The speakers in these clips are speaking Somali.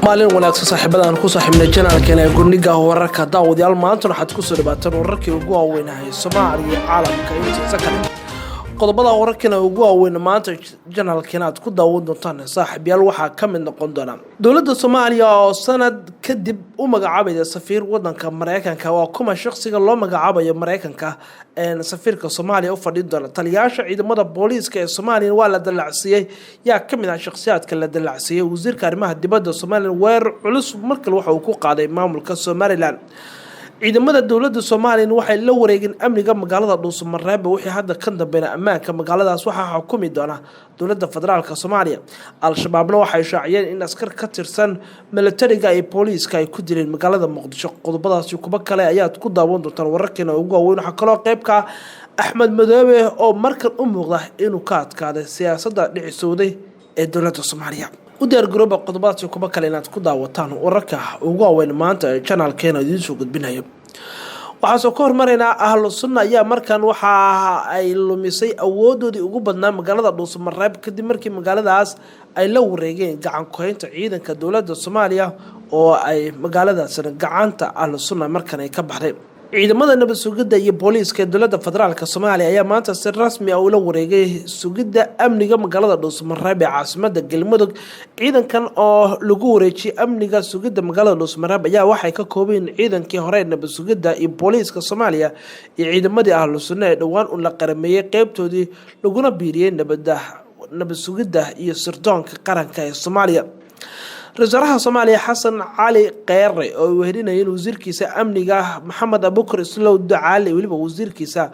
maalin wanaagsan saaxiibada aan ku saaxiibnay channelkeena ee gurniga wararka daawadayaal maanta waxaad ku soo dhawaataan wararkii ugu waaweynaa Soomaaliya iyo caalamka intiisa kale qodobada wararkeena ugu waaweyn maanta channelkeena aad ku daawan doontaan saaxiibayaal waxaa ka mid noqon doona dawladda Soomaaliya oo sanad kadib u magacaabay safiir wadanka Mareykanka waa kuma shakhsiga loo magacaabayo Mareykanka ee safiirka Soomaaliya u fadhiyo doona taliyaasha ciidamada booliiska ee Soomaaliya waa la dalacsiyay yaa ka mid ah shakhsiyaadka la dalacsiyay wasiirka arrimaha dibadda Soomaaliya weerar culus markale waxa uu ku qaaday maamulka Somaliland ciidamada dawladda Soomaaliya waxay la wareegeen amniga magaalada Dhuusamareeb wixii hadda ka dambeeyay ammaanka magaaladaas waxa xukumi doona dawladda federaalka Soomaaliya al-shabaabna waxay shaaciyeen in askar ka tirsan militariga iyo booliiska ay ku dileen magaalada Muqdisho qodobadaas kuba kale ayaad ku daawan doontaan wararkeena ugu waaweyn waxa kale oo qaybka Axmed Madoobe oo markan u muuqda inuu ka adkaaday siyaasadda dhicisooday ee dawladda Soomaaliya u diyaar garooba qodobadaas kuba kale inaad ku daawataan wararka ugu waaweyn maanta channelkeena idin soo gudbinayo waxaa soo hormareynaa ahlu sunna ayaa markan waxa ay lumisay awoodoodii ugu badnaa magaalada Dhuusamareeb kadib markii magaaladaas ay la wareegeen gacan ku haynta ciidanka dawladda Soomaaliya oo ay magaaladaas gacanta ahlu sunna markan ay ka baxday ciidamada nabad sugidda iyo booliiska dawladda federaalka Soomaaliya ayaa maanta si rasmi ah ula wareegay sugidda amniga magaalada Dhuusamareeb ee caasimadda Galmudug ciidankan oo lagu wareejiyay amniga sugidda magaalada Dhuusamareeb ayaa waxay ka koobeen ciidankii hore nabad sugidda iyo booliiska Soomaaliya iyo ciidamadii ahlu sunna ee dhawaan u la qarameeyay qaybtoodii laguna biiriyay nabad sugidda iyo sirdoonka qaranka ee Soomaaliya رئيسها Soomaaliya Xasan Cali Qeere oo weerinayay wasiirkiisa amniga Maxamed Abuukar Islow Ducaale waliba wasiirkiisa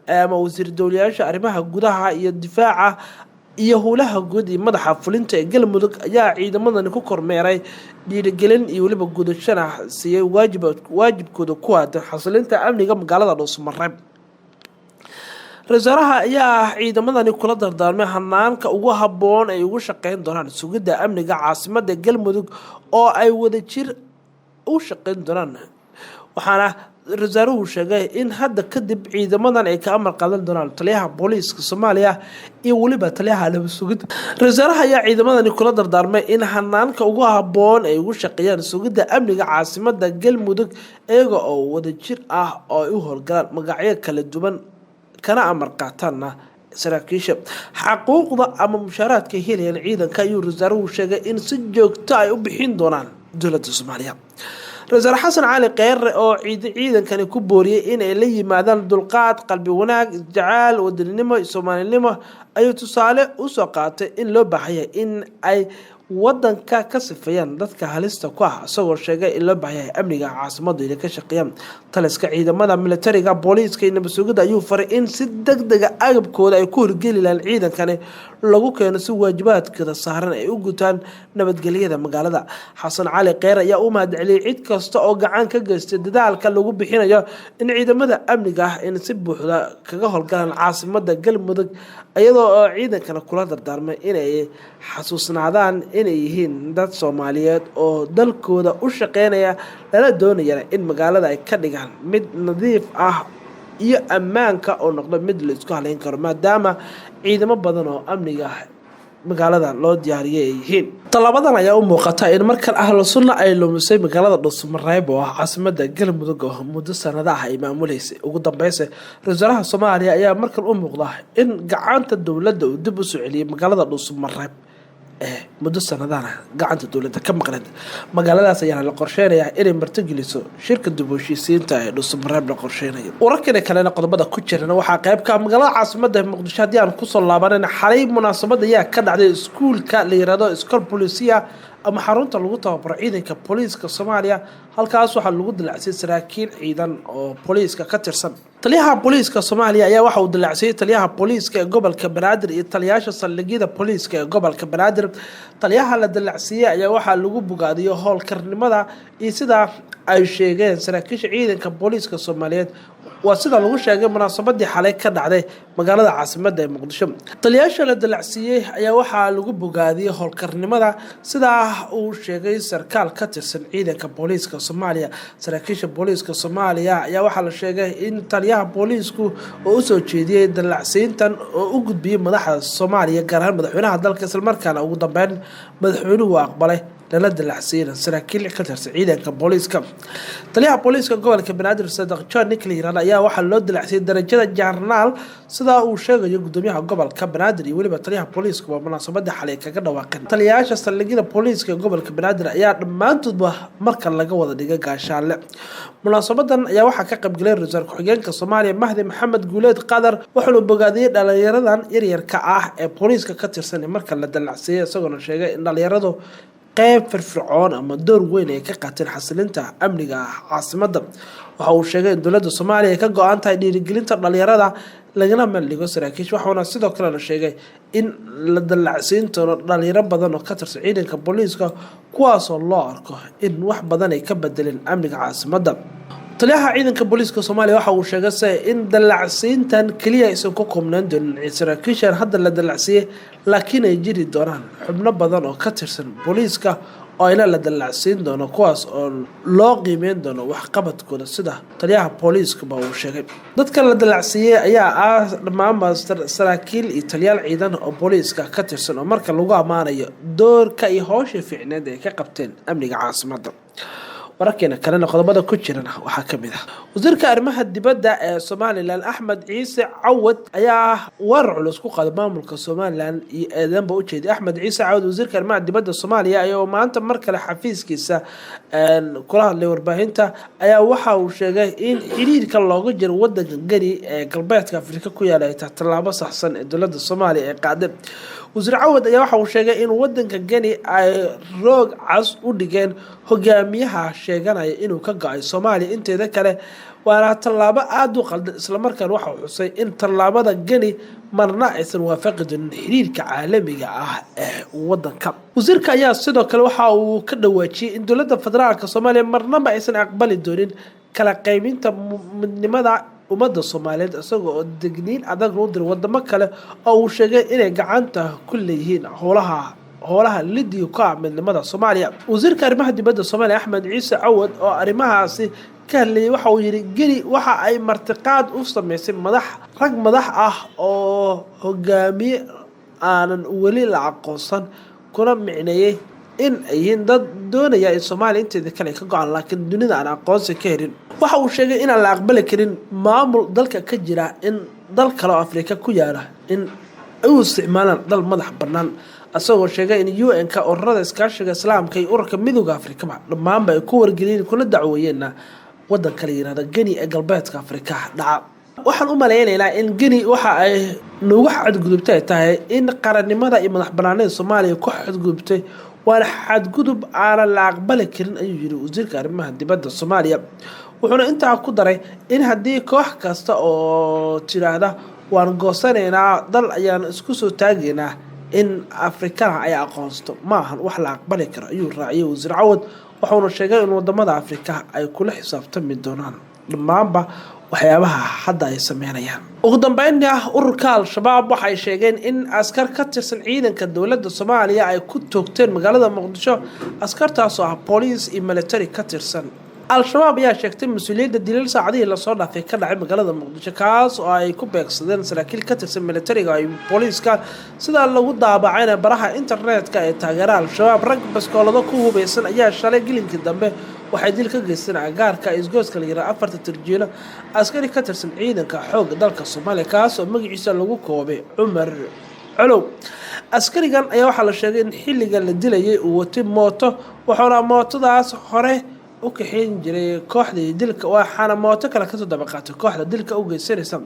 ama wasiir dawliyaasha arrimaha gudaha iyo difaaca iyo howlaha guud ee madaxa fulinta ee Galmudug ayaa ciidamadan ku kormeeray dhiirigelin iyo waliba gudashana siiyay waajibkooda ku aadan xasilinta amniga magaalada Dhuusamareeb رئيسها ayaa ciidamadani kula dardaarmay hanaanka ugu haboon ay ugu shaqeyn doonaan sugidda amniga caasimadda Galmudug oo ay wada jir u shaqeyn doonaan waxaana ra'iisul sheegay in hadda kadib ciidamadan ay ka amar qaadan doonaan taliyaha booliiska Soomaaliya iyo waliba taliyaha nabad sugidda ra'iisulha ayaa ciidamadani kula dardaarmay in hanaanka ugu haboon ay ugu shaqeeyaan sugidda amniga caasimadda Galmudug iyaga oo wada jir ah oo ay u howlgalaan magacyo kala duwan kana amar qaatana saraakiisha xuquuqda ama mushaaraadka helayaan ciidanka ayuu ra'iisul sheegay in si joogto ay u bixin doonaan dawladda Soomaaliya ra'iisul Xasan Cali Qeere oo ciidankani ku booriyay in ay la yimaadaan dulqaad qalbi wanaag jacaal wadaninimo Soomaalinimo ayuu tusaale u soo qaatay in loo baahan in ay wadanka ka sifayaan dadka halista ku ah asagoo sheegay in loo baahan amniga caasimadda ay ka shaqeeyaan taliska ciidamada militariga booliiska iyo nabad sugidda ayuu faray in si degdeg ah agabkooda ay ku horgelinayaan ciidankani lagu keeno si waajibaadkooda saaran ay u gutaan nabadgelyada magaalada Xasan Cali Qeere ayaa u mahadceliyay cid kasta oo gacan ka geystay dadaalka lagu bixinayo in ciidamada amniga in si buuxda kaga howlgalaan caasimadda Galmudug iyadoo ciidankana kula dardaarmay inay xasuusnaadaan inay yihiin dad Soomaaliyeed oo dalkooda u shaqeynaya lana doonaya in magaalada ay ka dhigaan mid nadiif ah iyo ammaanka oo noqdo mid la isku haleyn karo maadaama ciidamo badan oo amniga magaalada loo diyaariyay yihiin talabadan ayaa u muuqata in markan ahlu sunna ay lumisay magaalada Dhuusamareeb oo caasimadda Galmudug oo muddo sanadaha ay maamuleysay ugu dambeysay ra'iisulha Soomaaliya ayaa markan u muuqda in gacanta dawladda uu dib u soo celiyay magaalada Dhuusamareeb muddo sanadana gacanta dawladda ka maqnad magaaladaas ayaa la qorsheynayaa inay martigeliso shirka dib u heshiisiinta ee Dhuusamareeb la qorsheynayo wararkana kalena qodobada ku jirana waxaa qayb ka magaalada caasimadda Muqdisho hadii aan ku soo laabanayna xalay munaasabad ayaa ka dhacday iskuulka la yiraahdo iskool booliisiya ama xarunta lagu tababaro ciidanka booliiska Soomaaliya halkaas waxa lagu dilacsay saraakiil ciidan oo booliiska ka tirsan taliyaha booliiska Soomaaliya ayaa waxa uu dilacsay taliyaha booliiska ee gobolka Banaadir iyo taliyaasha saldhigyada booliiska ee gobolka Banaadir taliyaha la dilacsiyay ayaa waxa lagu bogaadiyo howlkarnimada iyo sida ay sheegeen saraakiisha ciidanka booliiska Soomaaliyeed waa sida lagu sheegay munaasabadii xalay ka dhacday magaalada caasimadda ee Muqdisho taliyaasha la dilacsiyay ayaa waxa lagu bogaadiyay howlkarnimada sida uu sheegay sarkaal ka tirsan ciidanka booliiska Soomaaliya saraakiisha booliiska Soomaaliya ayaa waxa la sheegay in taliyaha booliisku oo u soo jeediyay dilacsiintan oo u gudbiyay madaxda Soomaaliya gaar ahaan madaxweynaha dalka isla markaana ugu dambeyn madaxweynuhu aqbalay lala dalacsiiyay saraakiil ka tirsan ciidanka booliiska. taliyaha booliiska gobolka Banaadir Sadiq John Nickliran ayaa waxaa loo dalacsiyay darajada jarnaal sida uu sheegayo gudoomiyaha gobolka Banaadir iyo waliba taliyaha booliiska oo munaasabada xalay kaga dhawaaqay. taliyayaasha saldhigyada booliiska gobolka Banaadir ayaa dhammaantoodba marka laga wada dhigay gaashaale. munaasabadan ayaa waxaa ka qaybgalay ra-iisul ku-xigeenka Soomaaliya Mahdi Maxamed Guuleed Qadar wuxuu bogaadiyay dhalinyaradan yaryarka ah ee booliiska ka tirsan marka la dalacsiyay isagoo sheegay in dhalinyaradu qayb firfircoon ama door weyn ay ka qaateen xasilinta amniga caasimadda. waxa uu sheegay in dowladda Soomaaliya ay ka go'an tahay dhiirigelinta dhalinyarada lagana maldhigo saraakiisha. waxaana sidoo kale la sheegay in la dalacsiin doono dhalinyaro badan oo ka tirsan ciidanka booliiska kuwaasoo loo arko in wax badan ay ka bedeleen amniga caasimadda. taliyaha ciidanka booliiska Soomaaliya waxa uu sheegay in dalacsiintan kaliya aysan ku koobnaan doonin saraakiisha hadda la dalacsiyay laakiin ay jiri doonaan xubno badan oo ka tirsan booliiska oo ila la dalacsiin doono kuwaas oo loo qiimeyn doono waxqabadkooda sida taliyaha booliiska uu sheegay. dadka la dalacsiyay ayaa ah dhammaan saraakiil iyo taliyaal ciidan oo booliiska ka tirsan oo marka lagu amaanayo doorka iyo hawsha fiicneed ay ka qabteen amniga caasimadda. wararkeena kalena qodobada ku jirana waxaa ka mid ah wasiirka arrimaha dibadda ee Somaliland Axmed Ciise Cawad ayaa warar culus ku qaaday maamulka Somaliland iyo eedanba u jeeday. Axmed Ciise Cawad wasiirka arrimaha dibadda Soomaaliya ayaa maanta mar kale xafiiskiisa kula hadlay warbaahinta ayaa waxa uu sheegay in xiriirka looga jiro wadanka Gani ee galbeedka Afrika ku yaala ay tahay tallaabo saxsan ee dowladda Soomaaliya ee qaaday. wasiir Cawad ayaa waxa uu sheegay in wadanka Gani ay roog cas u dhigeen hogaamiyaha sheeganaya inuu ka go'ay Soomaaliya inteeda kale waana tallaabo aad u qaldan isla markaana waxa uu xusay in tallaabada Gani marna aysan waafaqi doonin xiriirka caalamiga ah ee wadanka. wasiirka ayaa sidoo kale waxa uu ka dhawaajiyay in dowladda federaalka Soomaaliya marnaba aysan aqbali doonin kala qaybinta midnimada ummadda Soomaaliyeed isagoo oo digniin adag u diray wadamo kale oo uu sheegay inay gacanta ku leeyihiin howlaha lidiga ka midnimada Soomaaliya. wasiirka arrimaha dibadda Soomaaliya Axmed Ciise Cawad oo arrimahaasi ka hadlayay waxa uu yiri Gani waxa ay martiqaad u sameysay rag madax ah oo hogaamiye aanan weli la aqoonsan kuna micneeyay in ay dad doonaya in Soomaaliya inteeda kale ka go'an laakiin dunida aan aqoonsi ka helin. waxa uu sheegay in aan la aqbali karin maamul dalka ka jira in dal kale oo Afrika ku yaala in ay u isticmaalaan dal madax bannaan asagoo sheegay in UN-ka ururada iskaashiga islaamka iyo ururka midowga Afrika dhammaanba ay ku wargeliyeen kuna dacweeyeen wadanka la yiraahdo Gani ee galbeedka Afrika dhaca. waxaan u maleynaynaa in Gani waxa ay noogu xadgudubtay tahay in qarannimada iyo madax bannaanida Soomaaliya ku xadgudubtay waana xadgudub aan la aqbali karin ayuu yiri wasiirka arrimaha dibadda Soomaaliya. wuxuuna intaa ku daray in haddii koox kasta oo tiraahda waan goosanaynaa dal ayaan isku soo taagaynaa in Afrikana ay aqoonsato maahan wax la aqbali karo ayuu raaciyay wasiir Cawad. wuxuuna sheegay in wadamada Afrika ay kula xisaabtami doonaan dhammaanba waxyaabaha hadda ay sameynayaan. ugu dambeynna ururka Al-Shabaab waxay sheegeen in askar ka tirsan ciidanka dowladda Soomaaliya ay ku toogteen magaalada Muqdisho askartaas oo ah police iyo military ka tirsan. Al-Shabaab ayaa sheegtay mas'uuliyadda dilal saacadihii la soo dhaafay ka dhacay magaalada Muqdisho kaas oo ay ku beegsadeen saraakiil ka tirsan militariga iyo booliiska sida lagu daabacay baraha internetka ee taageera Al-Shabaab. rag baskoolado ku hubeysan ayaa shalay gelinkii dambe waxay dil ka geysteen agaarka isgooska la yiraahdo afarta tarjiilo askari ka tirsan ciidanka xoogga dalka Soomaaliya kaas oo magaciisa lagu koobay Cumar Colow. askarigan ayaa waxa la sheegay in xilliga la dilayay uu watay mooto waxaana mootodaas hore u kaxeyn jiray kooxdii dilka waxaana mooto kale ka soo dabaqaatay kooxda dilka u geysanaysa.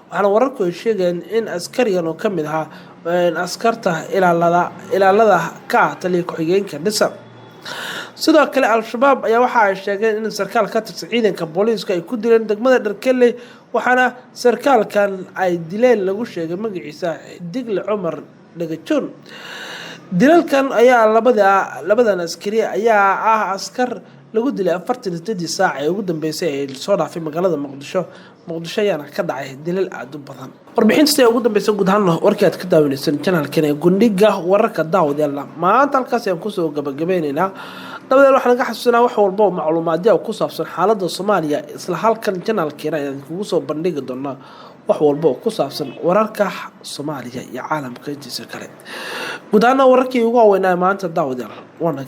waxaana wararku ay sheegeen in askarigan oo kamid ahaa askarta ilaalada ka ah taliya ku-xigeenka dhisa. sidoo kale Al-Shabaab ayaa waxa ay sheegeen in sarkaal ka tirsan ciidanka booliiska ay ku dileen degmada Dharkelle waxaana sarkaalkan ay dileen lagu sheegay magaciisa Xidigle Cumar Dhagajoon. dilalkan ayaa labadan askari ayaa ah askar lagu dilay 48 saac ee ugu dambeysay ee soo dhaafay magaalada Muqdisho ayaana ka dhacay dilal aad u badan. warbixinta ugu dambeysay guud ahaan warkii aad ka daawanaysan channelkan ee Gundhiga wararka daawadeena maanta halkaas ayaan kusoo gabagabeynaa. dabadeed waxaan ka xasuusinaa wax walba oo macluumaad ku saabsan xaaladda Soomaaliya isla halkan channelkeena ayaan kugu soo bandhigi doonaa wax walba oo ku saabsan wararka Soomaaliya iyo caalamka intiisa kale. guud ahaan wararkii ugu waaweynaa maanta daawadayaal waana